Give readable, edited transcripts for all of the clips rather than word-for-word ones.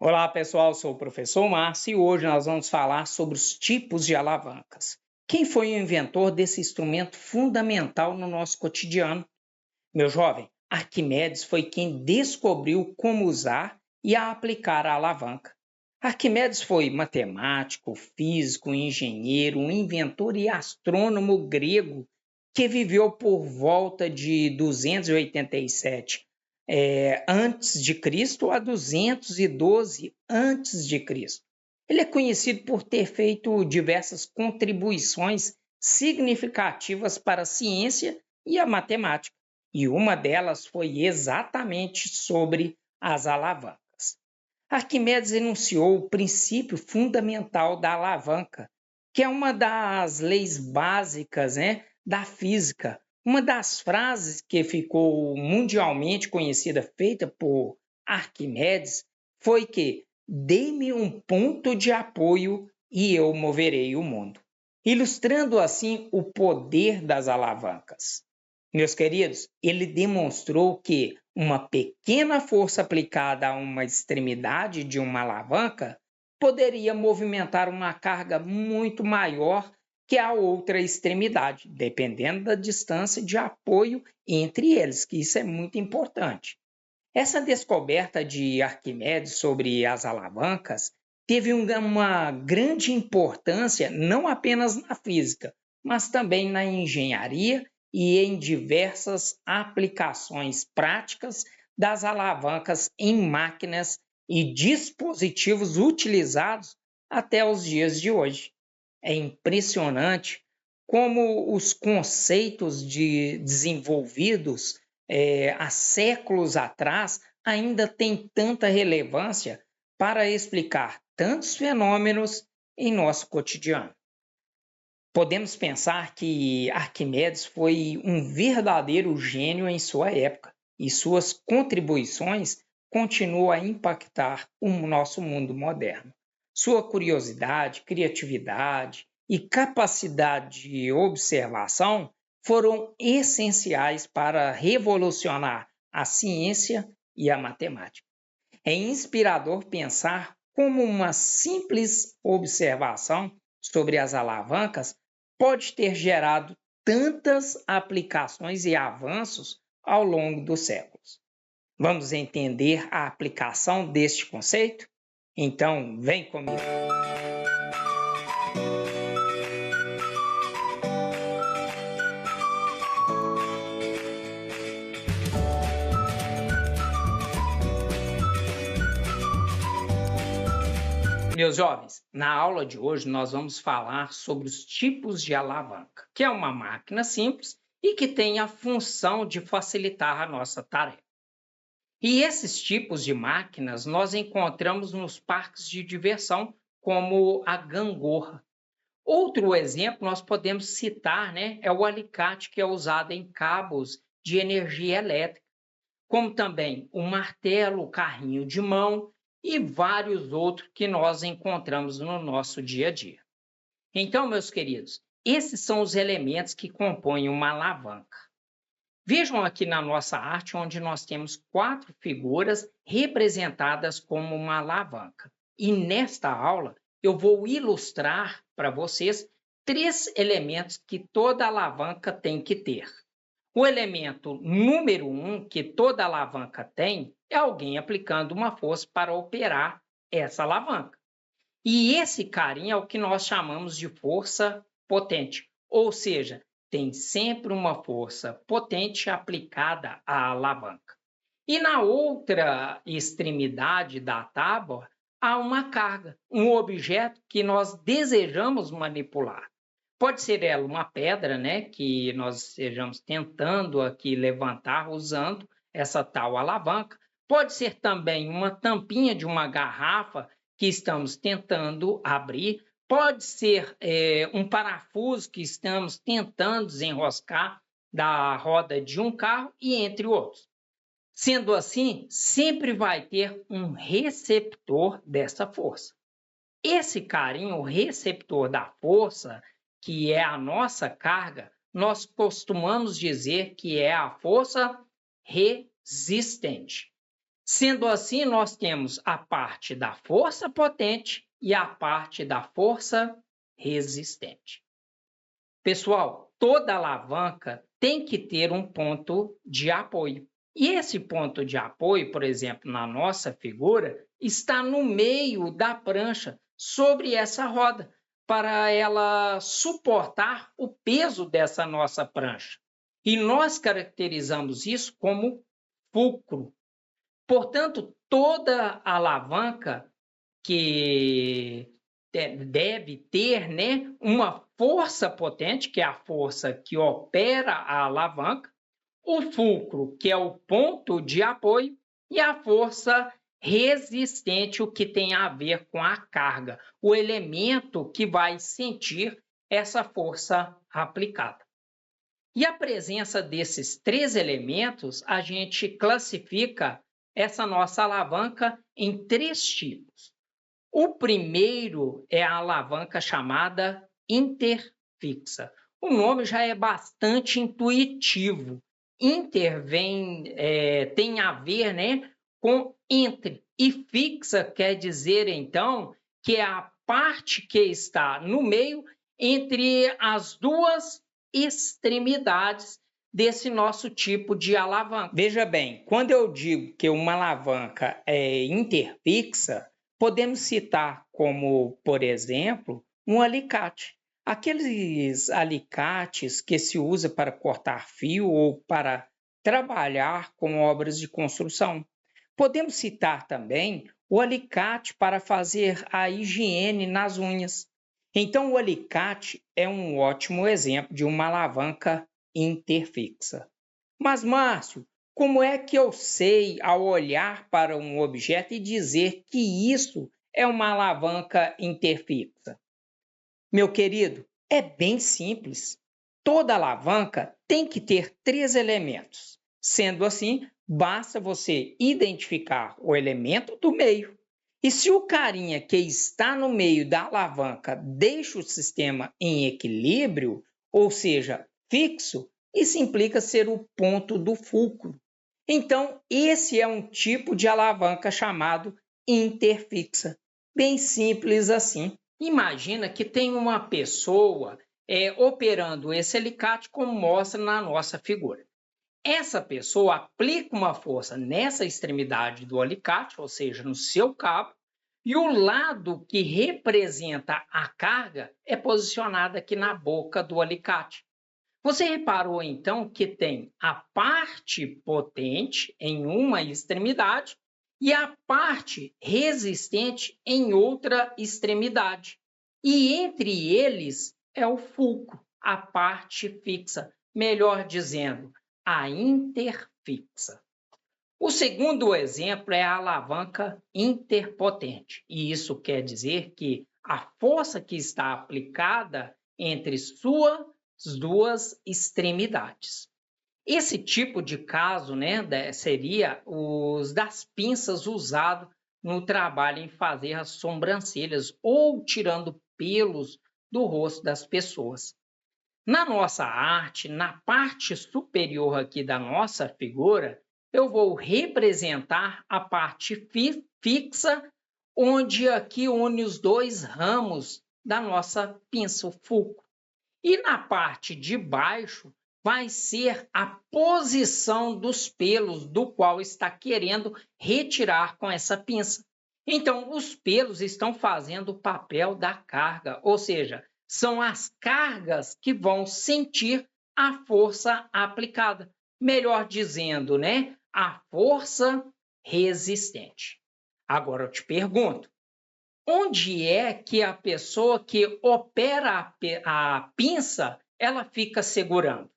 Olá pessoal, sou o professor Márcio e hoje nós vamos falar sobre os tipos de alavancas. Quem foi o inventor desse instrumento fundamental no nosso cotidiano? Meu jovem, Arquimedes foi quem descobriu como usar e a aplicar a alavanca. Arquimedes foi matemático, físico, engenheiro, inventor e astrônomo grego que viveu por volta de 287 antes de Cristo a 212 antes de Cristo. Ele é conhecido por ter feito diversas contribuições significativas para a ciência e a matemática, e uma delas foi exatamente sobre as alavancas. Arquimedes enunciou o princípio fundamental da alavanca, que é uma das leis básicas, da física. Uma das frases que ficou mundialmente conhecida, feita por Arquimedes, foi que dê-me um ponto de apoio e eu moverei o mundo, ilustrando assim o poder das alavancas. Meus queridos, ele demonstrou que uma pequena força aplicada a uma extremidade de uma alavanca poderia movimentar uma carga muito maior que a outra extremidade, dependendo da distância de apoio entre eles, que isso é muito importante. Essa descoberta de Arquimedes sobre as alavancas teve uma grande importância não apenas na física, mas também na engenharia e em diversas aplicações práticas das alavancas em máquinas e dispositivos utilizados até os dias de hoje. É impressionante como os conceitos desenvolvidos há séculos atrás ainda têm tanta relevância para explicar tantos fenômenos em nosso cotidiano. Podemos pensar que Arquimedes foi um verdadeiro gênio em sua época e suas contribuições continuam a impactar o nosso mundo moderno. Sua curiosidade, criatividade e capacidade de observação foram essenciais para revolucionar a ciência e a matemática. É inspirador pensar como uma simples observação sobre as alavancas pode ter gerado tantas aplicações e avanços ao longo dos séculos. Vamos entender a aplicação deste conceito? Então, vem comigo. Meus jovens, na aula de hoje nós vamos falar sobre os tipos de alavanca, que é uma máquina simples e que tem a função de facilitar a nossa tarefa. E esses tipos de máquinas nós encontramos nos parques de diversão, como a gangorra. Outro exemplo nós podemos citar, é o alicate, que é usado em cabos de energia elétrica, como também o martelo, o carrinho de mão e vários outros que nós encontramos no nosso dia a dia. Então, meus queridos, esses são os elementos que compõem uma alavanca. Vejam aqui na nossa arte, onde nós temos 4 figuras representadas como uma alavanca. E nesta aula, eu vou ilustrar para vocês 3 elementos que toda alavanca tem que ter. O elemento número 1 que toda alavanca tem é alguém aplicando uma força para operar essa alavanca. E esse carinha é o que nós chamamos de força potente, ou seja, tem sempre uma força potente aplicada à alavanca. E na outra extremidade da tábua há uma carga, um objeto que nós desejamos manipular. Pode ser ela uma pedra, que nós estejamos tentando aqui levantar usando essa tal alavanca. Pode ser também uma tampinha de uma garrafa que estamos tentando abrir. Pode ser um parafuso que estamos tentando desenroscar da roda de um carro e entre outros. Sendo assim, sempre vai ter um receptor dessa força. Esse carinho, o receptor da força, que é a nossa carga, nós costumamos dizer que é a força resistente. Sendo assim, nós temos a parte da força potente e a parte da força resistente. Pessoal, toda alavanca tem que ter um ponto de apoio. E esse ponto de apoio, por exemplo, na nossa figura, está no meio da prancha, sobre essa roda, para ela suportar o peso dessa nossa prancha. E nós caracterizamos isso como fulcro. Portanto, toda alavanca que deve ter, né, uma força potente, que é a força que opera a alavanca, o fulcro, que é o ponto de apoio, e a força resistente, o que tem a ver com a carga, o elemento que vai sentir essa força aplicada. E a presença desses três elementos, a gente classifica essa nossa alavanca em três tipos. O primeiro é a alavanca chamada interfixa. O nome já é bastante intuitivo. Inter tem a ver, né, com entre, e fixa quer dizer, então, que é a parte que está no meio entre as duas extremidades desse nosso tipo de alavanca. Veja bem, quando eu digo que uma alavanca é interfixa, podemos citar como, por exemplo, um alicate. Aqueles alicates que se usa para cortar fio ou para trabalhar com obras de construção. Podemos citar também o alicate para fazer a higiene nas unhas. Então, o alicate é um ótimo exemplo de uma alavanca interfixa. Mas, Márcio, como é que eu sei, ao olhar para um objeto, e dizer que isso é uma alavanca interfixa? Meu querido, é bem simples. Toda alavanca tem que ter três elementos. Sendo assim, basta você identificar o elemento do meio. E se o carinha que está no meio da alavanca deixa o sistema em equilíbrio, ou seja, fixo, isso implica ser o ponto do fulcro. Então, esse é um tipo de alavanca chamado interfixa. Bem simples assim. Imagina que tem uma pessoa operando esse alicate, como mostra na nossa figura. Essa pessoa aplica uma força nessa extremidade do alicate, ou seja, no seu cabo, e o lado que representa a carga é posicionado aqui na boca do alicate. Você reparou então que tem a parte potente em uma extremidade e a parte resistente em outra extremidade. E entre eles é o fulcro, a parte fixa, melhor dizendo, a interfixa. O segundo exemplo é a alavanca interpotente, e isso quer dizer que a força que está aplicada entre suas duas extremidades. Esse tipo de caso, né, seria os das pinças usado no trabalho em fazer as sobrancelhas ou tirando pelos do rosto das pessoas. Na nossa arte, na parte superior aqui da nossa figura, eu vou representar a parte fixa, onde aqui une os dois ramos da nossa pinça, o fulcro. E na parte de baixo vai ser a posição dos pelos do qual está querendo retirar com essa pinça. Então, os pelos estão fazendo o papel da carga, ou seja, são as cargas que vão sentir a força aplicada. Melhor dizendo, né? A força resistente. Agora eu te pergunto, onde é que a pessoa que opera a pinça, ela fica segurando?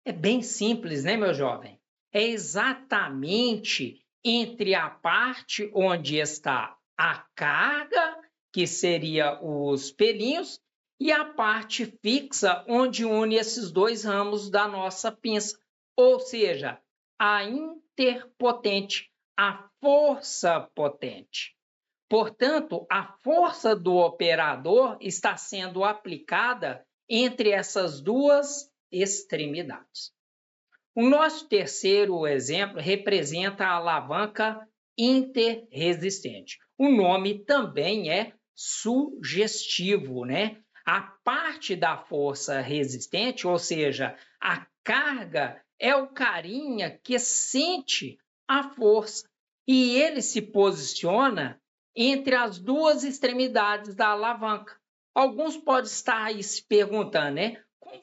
É bem simples, né, meu jovem? É exatamente entre a parte onde está a carga, que seria os pelinhos, e a parte fixa, onde une esses dois ramos da nossa pinça, ou seja, a interpotente, a força potente. Portanto, a força do operador está sendo aplicada entre essas duas extremidades. O nosso terceiro exemplo representa a alavanca interresistente. O nome também é sugestivo, né? A parte da força resistente, ou seja, a carga, é o carinha que sente a força e ele se posiciona entre as duas extremidades da alavanca. Alguns podem estar aí se perguntando, né? Como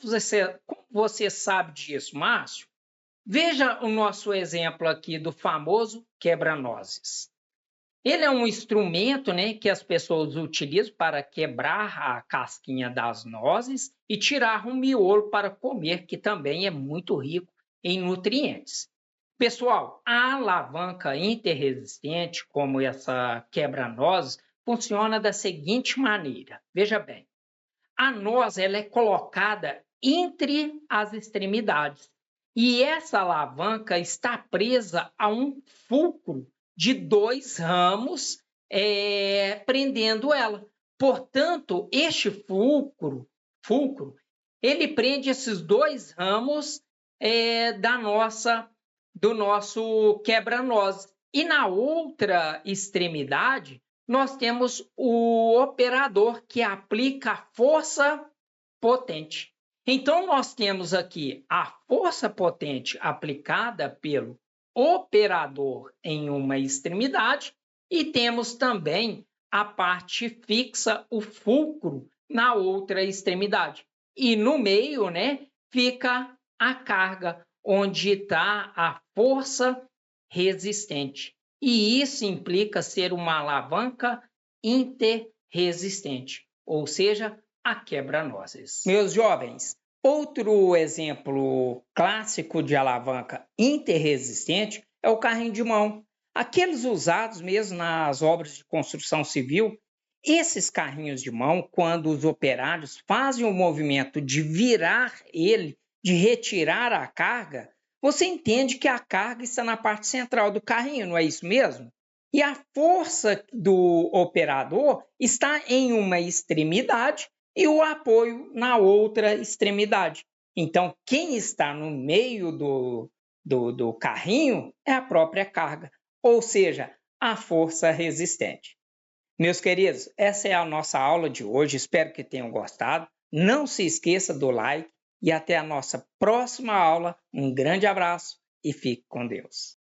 você sabe disso, Márcio? Veja o nosso exemplo aqui do famoso quebra-nozes. Ele é um instrumento, né, que as pessoas utilizam para quebrar a casquinha das nozes e tirar um miolo para comer, que também é muito rico em nutrientes. Pessoal, a alavanca interresistente, como essa quebra-nozes, funciona da seguinte maneira. Veja bem, a noz ela é colocada entre as extremidades e essa alavanca está presa a um fulcro de 2 ramos prendendo ela. Portanto, este fulcro, ele prende esses 2 ramos do nosso quebra-nozes. E na outra extremidade, nós temos o operador que aplica a força potente. Então, nós temos aqui a força potente aplicada pelo operador em uma extremidade e temos também a parte fixa, o fulcro, na outra extremidade. E no meio, né, fica a carga, onde está a força resistente. E isso implica ser uma alavanca interresistente, ou seja, a quebra-nozes. Meus jovens, outro exemplo clássico de alavanca interresistente é o carrinho de mão. Aqueles usados mesmo nas obras de construção civil. Esses carrinhos de mão, quando os operários fazem o movimento de virar ele, de retirar a carga, você entende que a carga está na parte central do carrinho, não é isso mesmo? E a força do operador está em uma extremidade e o apoio na outra extremidade. Então, quem está no meio do carrinho é a própria carga, ou seja, a força resistente. Meus queridos, essa é a nossa aula de hoje. Espero que tenham gostado. Não se esqueça do like e até a nossa próxima aula. Um grande abraço e fique com Deus.